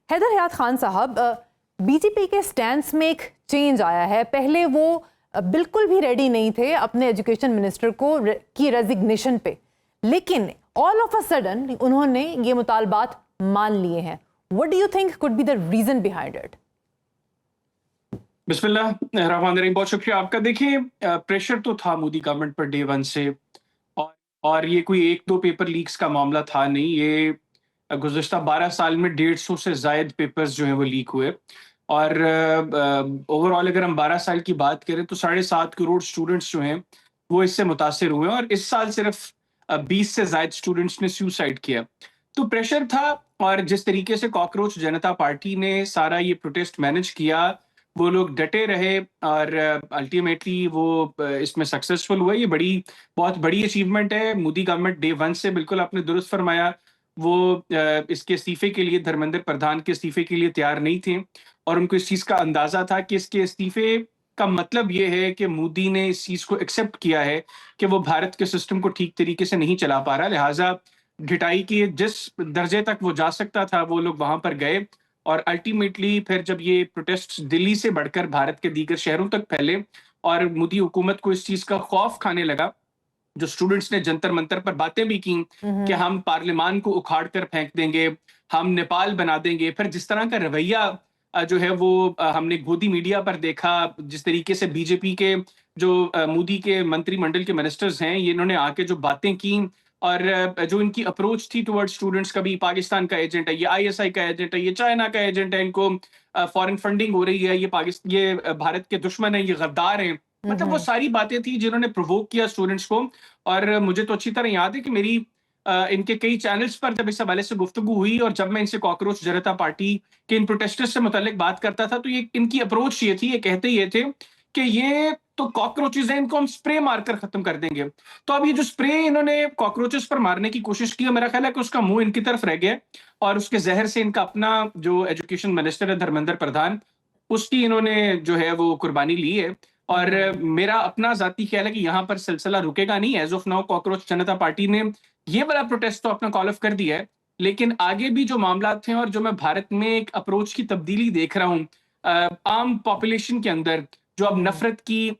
हैदर हयात खान साहब, बीजेपी के स्टैंड्स में एक चेंज आया है। पहले वो बिल्कुल भी रेडी नहीं थे अपने एजुकेशन मिनिस्टर की रेजिग्नेशन पे, लेकिन ऑल ऑफ अ सडन उन्होंने ये मुतालबात मान लिए हैं। What do you think could be the reason behind it? बिस्मिल्लाह रहमान रहीम, बहुत शुक्रिया आपका। देखिए, प्रेशर तो था मोदी गवर्नमेंट पर डे वन से, और ये कोई एक दो पेपर लीक्स का मामला था नहीं। ये गुज़श्ता 12 साल में 150 से ज़ायद पेपर्स जो हैं वो लीक हुए। और ओवरऑल अगर हम 12 साल की बात करें तो 7.5 करोड़ स्टूडेंट्स जो हैं वो इससे मुतासिर हुए हैं, और इस साल सिर्फ 20 से ज़ायद स्टूडेंट्स ने सुसाइड किया। तो प्रेशर था, और जिस तरीके से कॉकरोच जनता पार्टी ने सारा ये प्रोटेस्ट मैनेज किया, वो लोग डटे रहे, और अल्टीमेटली वो इसमें सक्सेसफुल हुए। ये बहुत बड़ी अचीवमेंट है। मोदी गवर्नमेंट डे वन से, बिल्कुल आपने दुरुस्त फरमाया, वो इसके इस्तीफे के लिए, धर्मेंद्र प्रधान के इस्तीफे के लिए तैयार नहीं थे, और उनको इस चीज का अंदाजा था कि इसके इस्तीफे का मतलब ये है कि मोदी ने इस चीज को एक्सेप्ट किया है कि वो भारत के सिस्टम को ठीक तरीके से नहीं चला पा रहा। लिहाजा घिटाई की जिस दर्जे तक वो जा सकता था वो लोग वहां पर गए, और अल्टीमेटली फिर जब ये प्रोटेस्ट दिल्ली से बढ़कर भारत के दीगर शहरों तक फैले, और मोदी हुकूमत को इस चीज का खौफ खाने लगा, जो स्टूडेंट्स ने जंतर मंतर पर बातें भी की कि हम पार्लियामान को उखाड़ कर फेंक देंगे, हम नेपाल बना देंगे। फिर जिस तरह का रवैया जो है वो हमने गोदी मीडिया पर देखा, जिस तरीके से बीजेपी के जो मोदी के मंत्रिमंडल के मिनिस्टर्स हैं, ये इन्होंने आके जो बातें की, और जो इनकी अप्रोच थी टुवर्ड्स स्टूडेंट्स, कभी पाकिस्तान का एजेंट है, ये आईएसआई का एजेंट है, ये चाइना का एजेंट है, इनको फॉरेन फंडिंग हो रही है, ये भारत के दुश्मन है, ये गद्दार हैं। मतलब वो सारी बातें थी जिन्होंने प्रोवोक किया स्टूडेंट्स को। और मुझे तो अच्छी तरह याद है कि मेरी इनके कई चैनल्स पर जब इस हवाले से गुफ्तगू हुई, और जब मैं इनसे कॉकरोच जनता पार्टी के इन प्रोटेस्टर्स से मुतालिक बात करता था, तो ये इनकी अप्रोच ये थी, ये कहते ये थे कि ये तो कॉकरोचेस हैं, इनको हम स्प्रे मारकर खत्म कर देंगे। तो अब ये जो स्प्रे इन्होंने कॉकरोचेस पर मारने की कोशिश की, मेरा ख्याल है कि उसका मुंह इनकी तरफ रह गया, और उसके जहर से इनका अपना जो एजुकेशन मिनिस्टर है धर्मेंद्र प्रधान, उसकी इन्होंने जो है वो कुर्बानी ली है। और मेरा अपना जाती ख्याल है कि यहाँ पर सिलसिला रुकेगा नहीं। As of now cockroach Janata party ने ये वाला प्रोटेस्ट तो अपना कॉल ऑफ कर दिया है, लेकिन आगे भी जो मामला थे, और जो मैं भारत में एक अप्रोच की तब्दीली देख रहा हूँ आम पॉपुलेशन के अंदर, जो अब नफरत की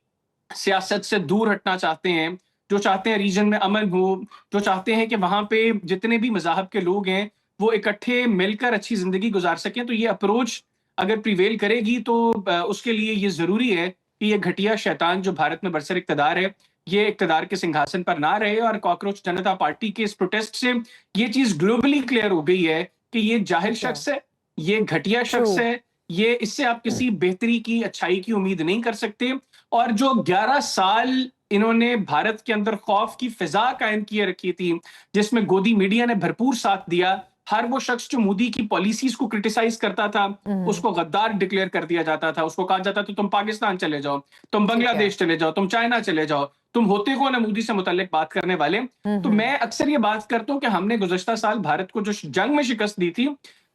सियासत से दूर हटना चाहते हैं, जो चाहते हैं रीजन में अमन हो, जो चाहते हैं कि वहां पे जितने भी मज़ाहब के लोग हैं वो इकट्ठे मिलकर अच्छी जिंदगी गुजार सकें, तो ये अप्रोच अगर प्रिवेल करेगी तो उसके लिए ये जरूरी है कि ये घटिया शैतान जो भारत में बरसर इक़्तिदार है, ये इक़्तिदार के सिंहासन पर ना रहे। और कॉकरोच जनता पार्टी के इस प्रोटेस्ट से ये चीज ग्लोबली क्लियर हो गई है कि ये जाहिल शख्स है, ये घटिया शख्स है, ये इससे आप किसी बेहतरी की, अच्छाई की उम्मीद नहीं कर सकते। और जो 11 साल इन्होंने भारत के अंदर खौफ की फिजा कायम किए रखी थी, जिसमें गोदी मीडिया ने भरपूर साथ दिया, हर वो शख्स जो मोदी की पॉलिसीज को क्रिटिसाइज करता था उसको गद्दार डिक्लेयर कर दिया जाता था। उसको कहा जाता था तुम पाकिस्तान चले जाओ, तुम बांग्लादेश चले जाओ, तुम चाइना चले जाओ, तुम होते कौन है मोदी से मुताल्लिक बात करने वाले। तो मैं अक्सर ये बात करता हूँ कि हमने गुज़श्ता साल भारत को जो जंग में शिकस्त दी थी,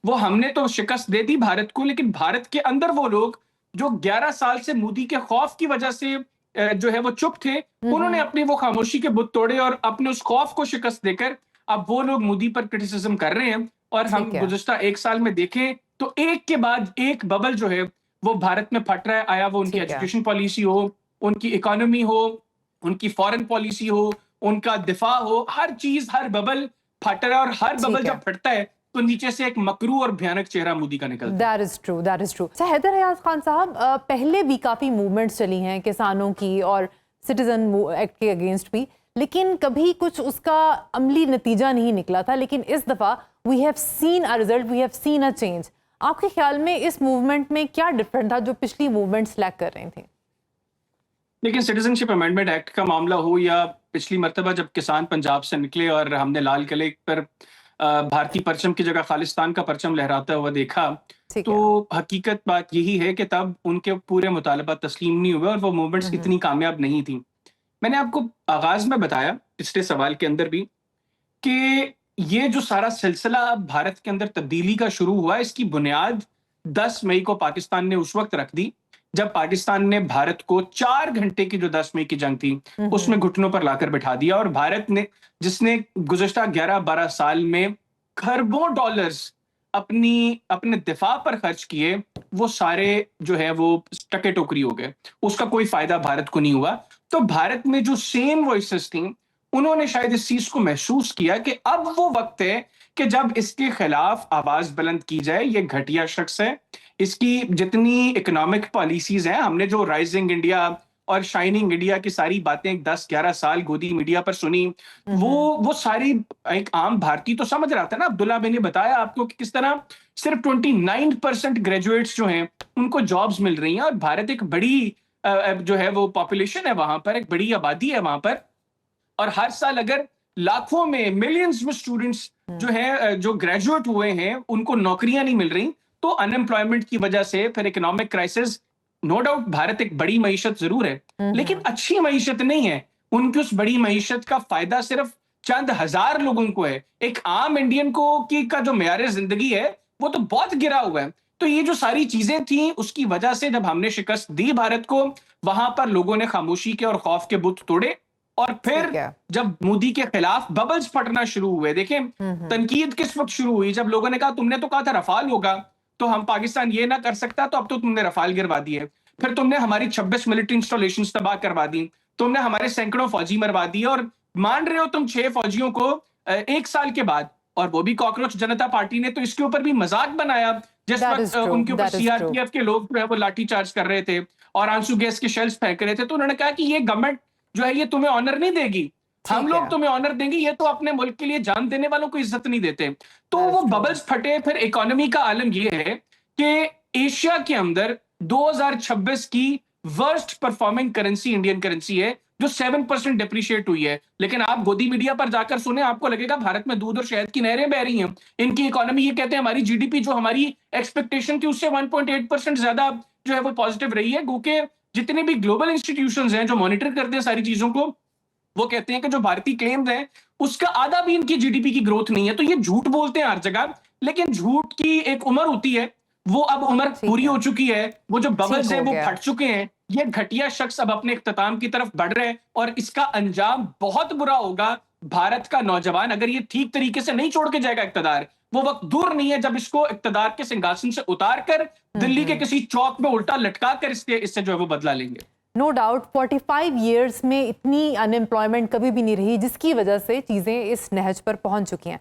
वो हमने तो शिकस्त दे दी भारत को, लेकिन भारत के अंदर वो लोग जो 11 साल से मोदी के खौफ की वजह से जो है वो चुप थे, उन्होंने अपनी वो खामोशी के बुत तोड़े, और अपने उस खौफ को शिकस्त देकर अब वो लोग मोदी पर क्रिटिसिज्म कर रहे हैं। और हम गुज़श्ता 1 साल में देखें तो एक के बाद एक बबल जो है वो भारत में फट रहा है। आया वो उनकी एजुकेशन पॉलिसी हो, उनकी इकोनॉमी हो, उनकी फॉरेन पॉलिसी हो, उनका दिफा हो, हर चीज, हर बबल फट रहा है। और हर बबल जब फटता है तो नीचे से एक मकरू और भयानक चेहरा मोदी का निकलता है। That is true, that is true. Haider Hayat Khan साहब, पहले भी काफी मूवमेंट्स चली हैं किसानों की और सिटीजन एक्ट के अगेंस्ट भी, लेकिन कभी कुछ उसका अमली नतीजा नहीं निकला था। लेकिन इस दफा we have seen a result, we have seen a change. आपके ख्याल में इस मूवमेंट में क्या डिफरेंट था जो पिछली मूवमेंट्स लैक कर रहे थे? लेकिन सिटीजनशिप अमेंडमेंट एक्ट का मामला हो, या पिछली मर्तबा जब किसान पंजाब से निकले और हमने लाल किले पर भारतीय परचम की जगह खालिस्तान का परचम लहराता हुआ देखा, तो हकीकत बात यही है कि तब उनके पूरे मुतालबा तस्लीम नहीं हुए, और वो मूवमेंट्स इतनी कामयाब नहीं थी। मैंने आपको आगाज में बताया पिछले सवाल के अंदर भी कि ये जो सारा सिलसिला भारत के अंदर तब्दीली का शुरू हुआ, इसकी बुनियाद 10 मई को पाकिस्तान ने उस वक्त रख दी जब पाकिस्तान ने भारत को 4 घंटे की जो 10 मई की जंग थी उसमें घुटनों पर लाकर बिठा दिया। और भारत ने, जिसने गुज़श्ता 11-12 साल में खरबों डॉलर्स अपने दिफा पर खर्च किए वो सारे जो है वो टके टोकरी हो गए, उसका कोई फायदा भारत को नहीं हुआ। तो भारत में जो सेम वॉइसेस थी उन्होंने शायद इस चीज को महसूस किया कि अब वो वक्त है कि जब इसके खिलाफ आवाज बुलंद की जाए। ये घटिया शख्स है, इसकी जितनी इकोनॉमिक पॉलिसीज हैं, हमने जो राइजिंग इंडिया और शाइनिंग इंडिया की सारी बातें 10-11 साल गोदी मीडिया पर सुनी, वो सारी एक आम भारतीय तो समझ रहा था ना। अब्दुल्ला ने बताया आपको कि किस तरह सिर्फ 29% ग्रेजुएट्स जो हैं उनको जॉब्स मिल रही हैं, और भारत एक बड़ी जो है वो पॉपुलेशन है, वहां पर एक बड़ी आबादी है वहां पर, और हर साल अगर लाखों में मिलियंस में स्टूडेंट्स जो है जो ग्रेजुएट हुए हैं उनको नौकरियां नहीं मिल रही, तो अनएम्प्लॉयमेंट की वजह से फिर economic crisis. No doubt Bharat एक बड़ी मईशत जरूर है, लेकिन अच्छी मईशत नहीं है। उनकी उस बड़ी मईशत का फायदा सिर्फ चंद हजार लोगों को है। एक आम इंडियन को की का जो मेयार जिंदगी है वो तो बहुत गिरा हुआ है। तो ये जो सारी चीजें थी उसकी वजह से जब हमने शिकस्त दी भारत को, वहां पर लोगों ने खामोशी के और खौफ के बुत तोड़े, और फिर जब मोदी के खिलाफ बबल्स फटना शुरू हुए। देखें तनकीद किस वक्त शुरू हुई, जब लोगों ने कहा तुमने तो कहा था रफाल होगा, तो हम पाकिस्तान ये ना कर सकता, तो अब तो तुमने रफाल गिरवा दिए। फिर तुमने हमारी 26 मिलिट्री इंस्टॉलेशन तबाह करवा दी, तुमने हमारे सैकड़ों फौजी मरवा दिए, और मान रहे हो तुम 6 फौजियों को 1 साल के बाद, और वो भी कॉकरोच जनता पार्टी ने तो इसके ऊपर भी मजाक बनाया जिस वक्त उनके ऊपर सीआरपीएफ के लोग जो है वो लाठी चार्ज कर रहे थे और आंसू गैस के शेल्स फेंक रहे थे। तो उन्होंने कहा कि ये गवर्नमेंट जो है ये तुम्हें ऑनर नहीं देगी, हम लोग तुम्हें ऑनर देंगे, ये तो अपने मुल्क के लिए जान देने वालों को इज्जत नहीं देते। तो वो बबल्स फटे। फिर इकोनॉमी का आलम ये है कि एशिया के अंदर 2026 की worst performing currency Indian currency है, जो 7% डिप्रिशिएट हुई है। लेकिन आप गोदी मीडिया पर जाकर सुने, आपको लगेगा भारत में दूध और शहद की नहरें बह रही हैं। इनकी इकोनॉमी, ये कहते हैं हमारी जीडीपी जो हमारी एक्सपेक्टेशन थी उससे 1.8% ज्यादा जो है वो पॉजिटिव रही है। क्योंकि जितने भी ग्लोबल इंस्टीट्यूशंस हैं जो मॉनिटर करते हैं सारी चीजों को, वो कहते हैं कि जो भारतीय क्लेम्स हैं उसका आधा भी इनकी जीडीपी की ग्रोथ नहीं है। तो ये झूठ बोलते हैं हर जगह, लेकिन झूठ की एक उम्र होती है, वो अब उम्र पूरी हो चुकी है। वो जो बबल्स हैं वो फट चुके हैं। ये घटिया शख्स अब अपने इख्तिताम की तरफ बढ़ रहे हैं, और इसका अंजाम बहुत बुरा होगा। भारत का नौजवान अगर ये ठीक तरीके से नहीं छोड़ के जाएगा इख्तिदार, वो वक्त दूर नहीं है जब इसको इख्तिदार के सिंहासन से उतार कर दिल्ली के किसी चौक में उल्टा लटका कर इससे जो है वो बदला लेंगे। नो डाउट 45 इयर्स में इतनी अनएम्प्लॉयमेंट कभी भी नहीं रही, जिसकी वजह से चीज़ें इस नहज पर पहुंच चुकी हैं।